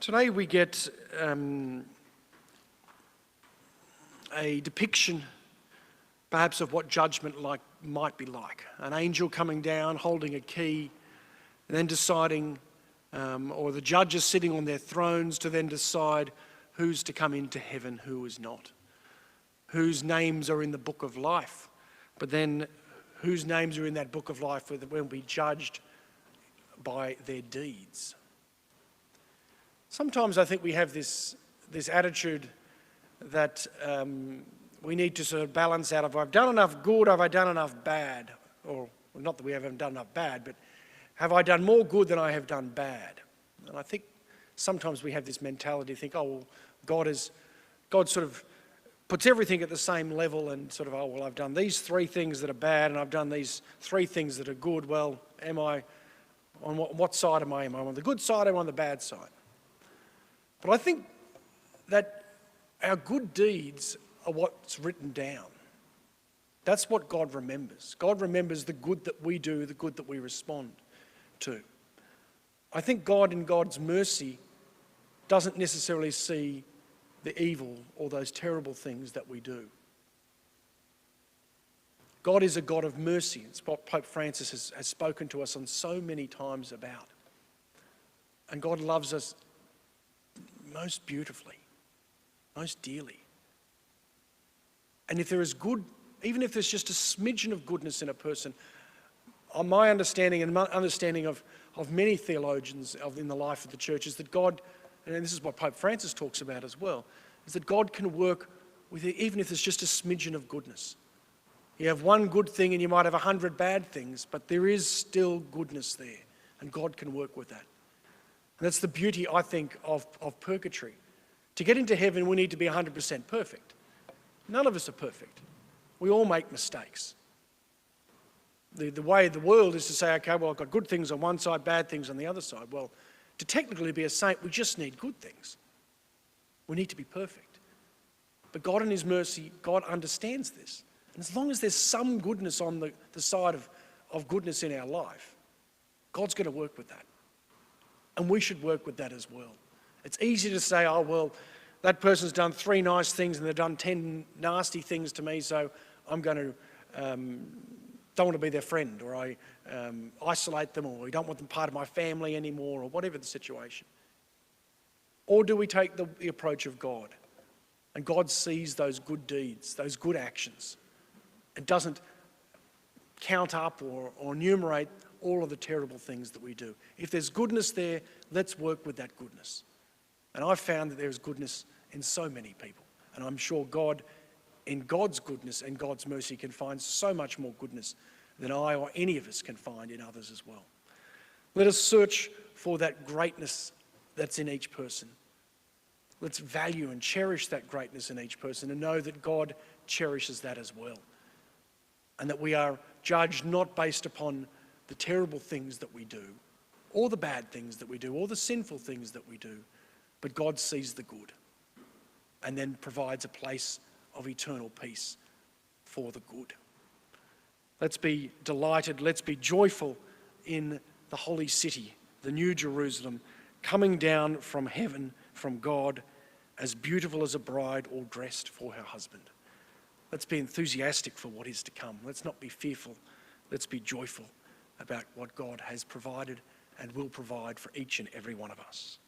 Today we get a depiction perhaps of what judgment might be like. An angel coming down, holding a key, and then deciding, or the judges sitting on their thrones to then decide who's to come into heaven, who is not. Whose names are in the book of life, but then whose names are in that book of life will be judged by their deeds. Sometimes I think we have this attitude that we need to sort of balance out of, have I done enough good, have I done enough bad? Or not that we haven't done enough bad, but have I done more good than I have done bad? And I think sometimes we have this mentality, think, oh, well, God sort of puts everything at the same level and sort of, oh, well, I've done these three things that are bad and I've done these three things that are good. Well, am I, on what side am I? Am I on the good side or am I on the bad side? But I think that our good deeds are what's written down. That's what God remembers. God remembers the good that we do, the good that we respond to. I think God, in God's mercy, doesn't necessarily see the evil or those terrible things that we do. God is a God of mercy. It's what Pope Francis has spoken to us on so many times about. And God loves us most beautifully, most dearly. And if there is good, even if there's just a smidgen of goodness in a person, on my understanding and understanding of many theologians in the life of the church is that God, and this is what Pope Francis talks about as well, is that God can work with it even if there's just a smidgen of goodness. You have one good thing and you might have 100 bad things, but there is still goodness there, and God can work with that. And that's the beauty, I think, of purgatory. To get into heaven, we need to be 100% perfect. None of us are perfect. We all make mistakes. The way the world is to say, okay, well, I've got good things on one side, bad things on the other side. Well, to technically be a saint, we just need good things. We need to be perfect. But God in His mercy, God understands this. And as long as there's some goodness on the side of goodness in our life, God's going to work with that. And we should work with that as well. It's easy to say, oh, well, that person's done 3 nice things and they've done 10 nasty things to me, so I'm going to, don't want to be their friend, or I isolate them, or I don't want them part of my family anymore, or whatever the situation. Or do we take the approach of God? And God sees those good deeds, those good actions, and doesn't count up or enumerate all of the terrible things that we do. If there's goodness there, let's work with that goodness. And I've found that there is goodness in so many people. And I'm sure God, in God's goodness and God's mercy, can find so much more goodness than I or any of us can find in others as well. Let us search for that greatness that's in each person. Let's value and cherish that greatness in each person and know that God cherishes that as well. And that we are judged not based upon the terrible things that we do, or the bad things that we do, or the sinful things that we do, but God sees the good and then provides a place of eternal peace for the good. Let's be delighted, let's be joyful in the holy city, the New Jerusalem, coming down from heaven, from God, as beautiful as a bride all dressed for her husband. Let's be enthusiastic for what is to come. Let's not be fearful. Let's be joyful about what God has provided and will provide for each and every one of us.